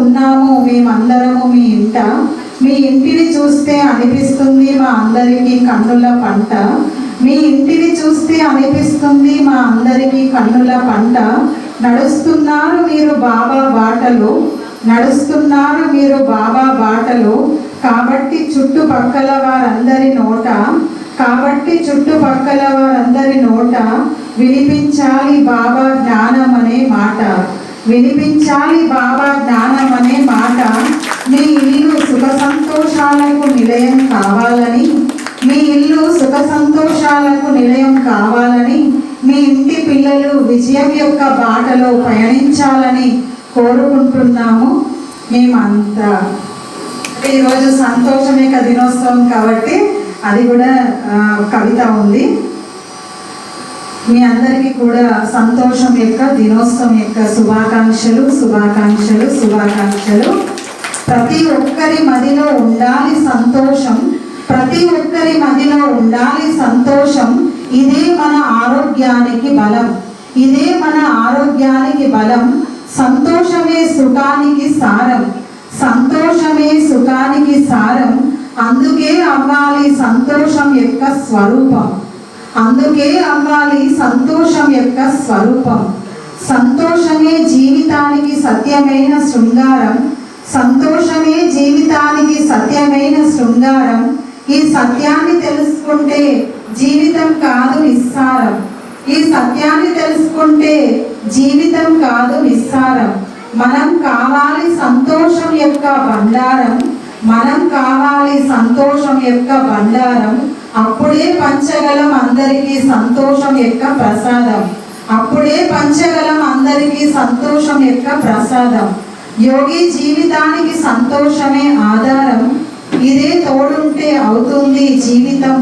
ఉన్నాము మేమందరము మీ ఇంట. మీ ఇంటిని చూస్తే అనిపిస్తుంది మా అందరికీ కన్నుల పంట. మీ ఇంటిని చూస్తే అనిపిస్తుంది మా అందరికీ కన్నుల పంట. నడుస్తున్నారు మీరు బాబా బాటలో, నడుస్తున్నారు మీరు బాబా బాటలో. కాబట్టి చుట్టుపక్కల వారందరి నోట, కాబట్టి చుట్టుపక్కల వారందరి నోట వినిపించాలి బాబా జ్ఞానం అనే మాట, వినిపించాలి బాబా జ్ఞానం అనే మాట. మీ ఇల్లు సుఖ సంతోషాలకు నిలయం కావాలని, మీ ఇల్లు సుఖ సంతోషాలకు నిలయం కావాలని, మీ ఇంటి పిల్లలు విజయం యొక్క బాటలో పయనించాలని కోరుకుంటున్నాము మేమంతా. ఈరోజు సంతోషం యొక్క దినోత్సవం కాబట్టి అది కూడా కవిత ఉంది. మీ అందరికీ కూడా సంతోషం యొక్క దినోత్సవం యొక్క శుభాకాంక్షలు శుభాకాంక్షలు శుభాకాంక్షలు. ప్రతి ఒక్కరి మదిలో ఉండాలి సంతోషం, ప్రతి ఒక్కరి మదిలో ఉండాలి సంతోషం. ఇదే మన ఆరోగ్యానికి బలం, ఇదే మన ఆరోగ్యానికి బలం. సంతోషమే సుఖానికి సారం, సంతోషమే సుఖానికి సారం. అందుకే అవ్వాలి సంతోషం యొక్క స్వరూపం, అందుకే అవ్వాలి సంతోషం యొక్క స్వరూపం. సంతోషమే జీవితానికి సత్యమైన శృంగారం, సంతోషమే జీవితానికి సత్యమైన శృంగారం. ఈ సత్యాన్ని తెలుసుకుంటే జీవితం కాదు నిస్సారం, ఈ సత్యాన్ని తెలుసుకుంటే జీవితం కాదు నిస్సారం. మనం కావాలి సంతోషం యొక్క బండారం, మనం కావాలి సంతోషం యొక్క బండారం. అప్పుడే పంచగలం అందరికీ సంతోషం యొక్క ప్రసాదం, అప్పుడే పంచగలం అందరికీ సంతోషం యొక్క ప్రసాదం. యోగి జీవితానికి సంతోషమే ఆధారం. ఇదే తోడుంటే అవుతుంది జీవితం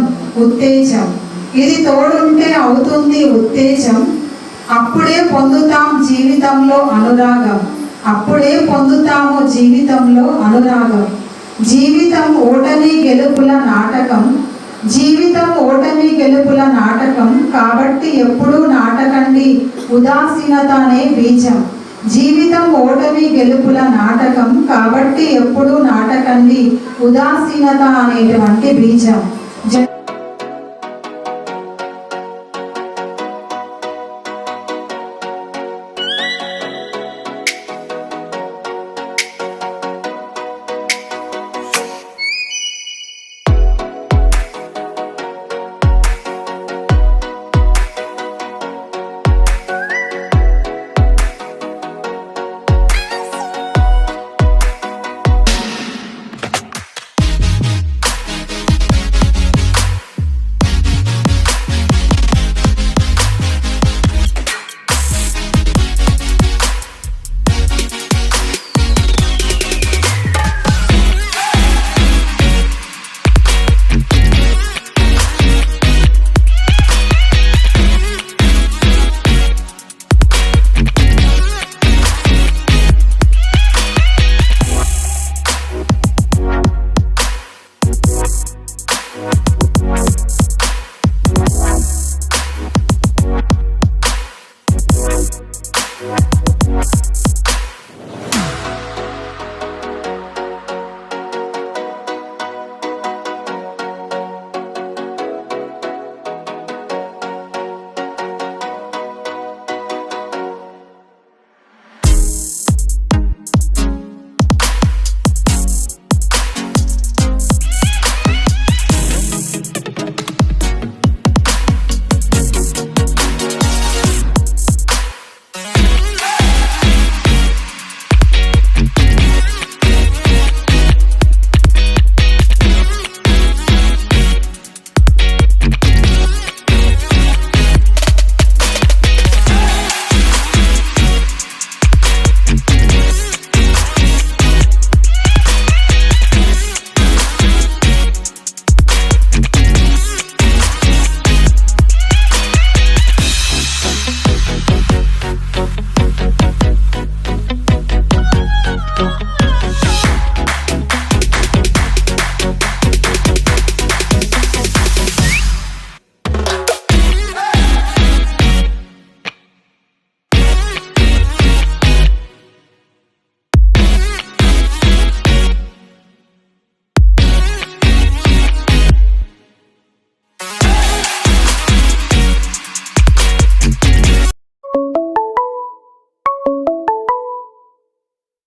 ఉత్తేజం, ఇది తోడుంటే అవుతుంది ఉత్తేజం. అప్పుడే పొందుతాం జీవితంలో అనురాగం, అప్పుడే పొందుతాము జీవితంలో అనురాగం. జీవితం ఓటమి గెలుపుల నాటకం, జీవితం ఓటమి గెలుపుల నాటకం. కాబట్టి ఎప్పుడూ నాటకండి ఉదాసీనత అనే బీజం. జీవితం ఓటమి గెలుపుల నాటకం కాబట్టి ఎప్పుడూ నాటకండి ఉదాసీనత అనేటువంటి బీజం.